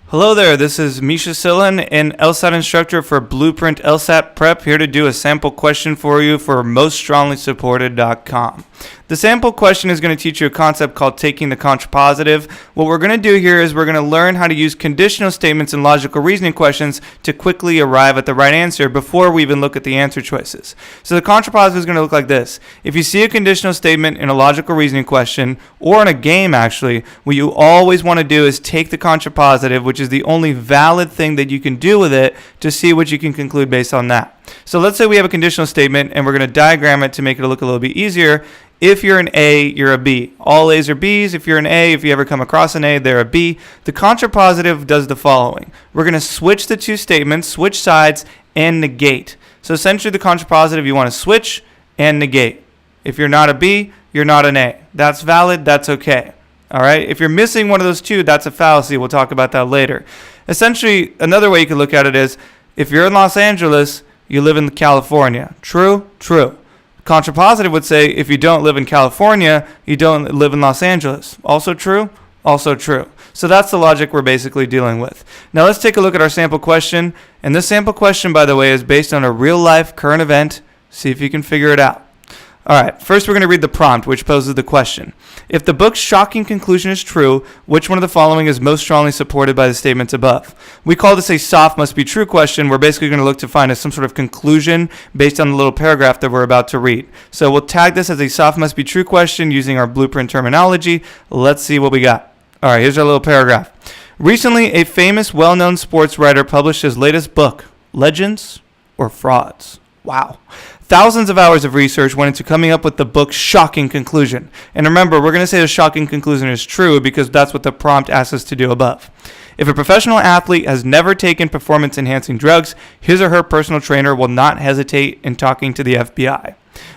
Hello there, this is Misha Silin, an LSAT instructor for Blueprint LSAT Prep, here to do a sample question for you for moststrongly-supported.com. The sample question is going to teach you a concept called taking the contrapositive. What we're going to do here is we're going to learn how to use conditional statements and logical reasoning questions to quickly arrive at the right answer before we even look at the answer choices. So the contrapositive is going to look like this. If you see a conditional statement in a logical reasoning question, or in a game actually, what you always want to do is take the contrapositive, which is the only valid thing that you can do with it, to see what you can conclude based on that. So let's say we have a conditional statement and we're going to diagram it to make it look a little bit easier. If you're an A, you're a B. All A's are B's. If you're an A, if you ever come across an A, they're a B. The contrapositive does the following. We're going to switch the two statements, switch sides, and negate. So essentially the contrapositive, you want to switch and negate. If you're not a B, you're not an A. That's valid. That's okay. All right. If you're missing one of those two, that's a fallacy. We'll talk about that later. Essentially, another way you can look at it is if you're in Los Angeles, you live in California. True? True. Contrapositive would say if you don't live in California, you don't live in Los Angeles. Also true? Also true. So that's the logic we're basically dealing with. Now let's take a look at our sample question. And this sample question, by the way, is based on a real-life current event. See if you can figure it out. All right, first we're going to read the prompt, which poses the question. If the book's shocking conclusion is true, which one of the following is most strongly supported by the statements above? We call this a soft must be true question. We're basically going to look to find some sort of conclusion based on the little paragraph that we're about to read. So we'll tag this as a soft must be true question using our blueprint terminology. Let's see what we got. All right, here's our little paragraph. Recently, a famous, well-known sports writer published his latest book, Legends or Frauds? Wow. Thousands of hours of research went into coming up with the book's shocking conclusion. And remember, we're going to say the shocking conclusion is true because that's what the prompt asks us to do above. If a professional athlete has never taken performance-enhancing drugs, his or her personal trainer will not hesitate in talking to the FBI.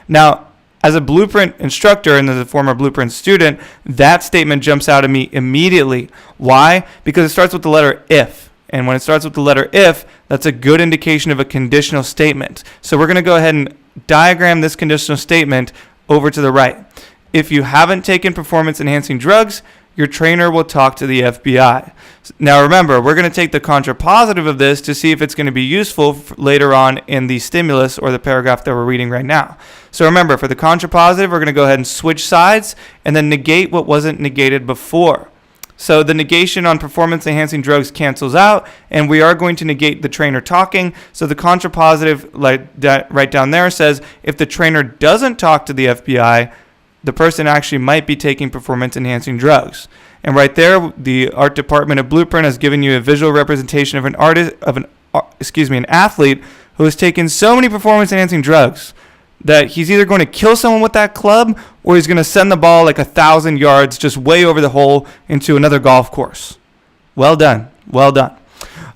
Now, as a Blueprint instructor and as a former Blueprint student, that statement jumps out at me immediately. Why? Because it starts with the letter if. And when it starts with the letter if, that's a good indication of a conditional statement. So we're going to go ahead and diagram this conditional statement over to the right. If you haven't taken performance-enhancing drugs, your trainer will talk to the FBI. Now remember, we're going to take the contrapositive of this to see if it's going to be useful later on in the stimulus or the paragraph that we're reading right now. So remember, for the contrapositive, we're going to go ahead and switch sides and then negate what wasn't negated before. So the negation on performance-enhancing drugs cancels out, and we are going to negate the trainer talking. So the contrapositive, like that right down there, says if the trainer doesn't talk to the FBI, the person actually might be taking performance-enhancing drugs. And right there, the art department of Blueprint has given you a visual representation of an athlete who has taken so many performance-enhancing drugs that he's either going to kill someone with that club or he's going to send the ball like 1,000 yards just way over the hole into another golf course. Well done. Well done.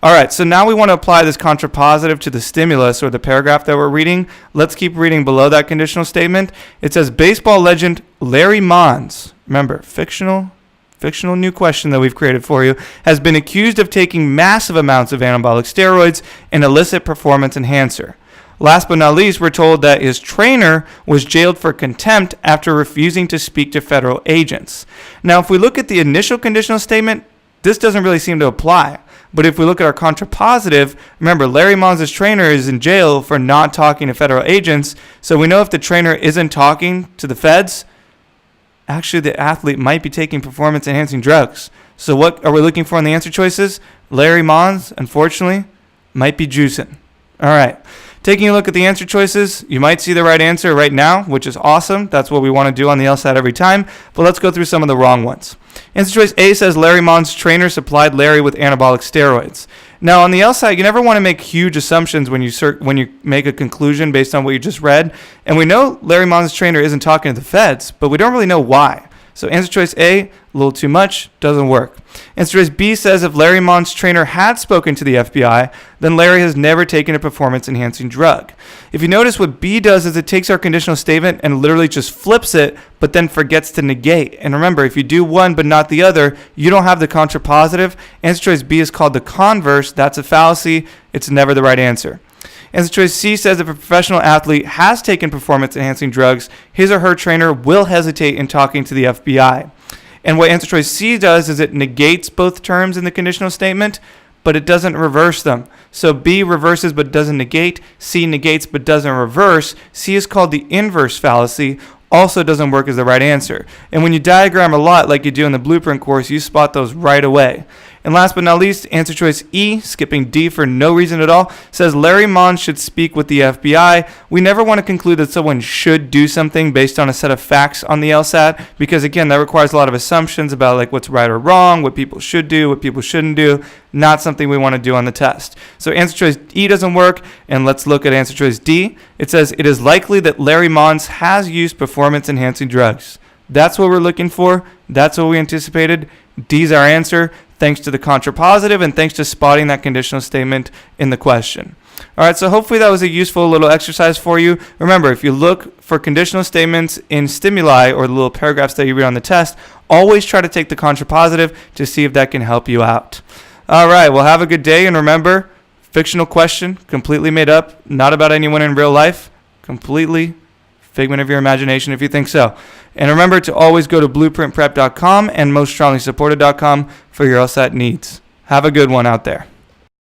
All right, so now we want to apply this contrapositive to the stimulus or the paragraph that we're reading. Let's keep reading below that conditional statement. It says baseball legend Larry Monds, remember, fictional new question that we've created for you, has been accused of taking massive amounts of anabolic steroids, an illicit performance enhancer. Last but not least, we're told that his trainer was jailed for contempt after refusing to speak to federal agents. Now, if we look at the initial conditional statement, this doesn't really seem to apply. But if we look at our contrapositive, remember, Larry Monds' trainer is in jail for not talking to federal agents. So we know if the trainer isn't talking to the feds, actually the athlete might be taking performance-enhancing drugs. So what are we looking for in the answer choices? Larry Monds, unfortunately, might be juicing. All right. Taking a look at the answer choices, you might see the right answer right now, which is awesome. That's what we want to do on the LSAT every time. But let's go through some of the wrong ones. Answer choice A says Larry Monds' trainer supplied Larry with anabolic steroids. Now, on the LSAT, you never want to make huge assumptions when you make a conclusion based on what you just read. And we know Larry Monds' trainer isn't talking to the feds, but we don't really know why. So answer choice A, a little too much, doesn't work. Answer choice B says if Larry Monds' trainer had spoken to the FBI, then Larry has never taken a performance-enhancing drug. If you notice, what B does is it takes our conditional statement and literally just flips it, but then forgets to negate. And remember, if you do one but not the other, you don't have the contrapositive. Answer choice B is called the converse. That's a fallacy. It's never the right answer. Answer choice C says if a professional athlete has taken performance-enhancing drugs, his or her trainer will hesitate in talking to the FBI. And what answer choice C does is it negates both terms in the conditional statement, but it doesn't reverse them. So B reverses but doesn't negate, C negates but doesn't reverse. C is called the inverse fallacy, also doesn't work as the right answer. And when you diagram a lot like you do in the Blueprint course, you spot those right away. And last but not least, answer choice E, skipping D for no reason at all, says Larry Monds should speak with the FBI. We never want to conclude that someone should do something based on a set of facts on the LSAT, because again, that requires a lot of assumptions about like what's right or wrong, what people should do, what people shouldn't do. Not something we want to do on the test. So answer choice E doesn't work, and let's look at answer choice D. It says it is likely that Larry Monds has used performance-enhancing drugs. That's what we're looking for. That's what we anticipated. D's our answer, thanks to the contrapositive and thanks to spotting that conditional statement in the question. All right, so hopefully that was a useful little exercise for you. Remember, if you look for conditional statements in stimuli or the little paragraphs that you read on the test, always try to take the contrapositive to see if that can help you out. All right, well, have a good day, and remember, fictional question, completely made up, not about anyone in real life, completely figment of your imagination if you think so. And remember to always go to blueprintprep.com and moststrongly supported.com for your LSAT needs. Have a good one out there.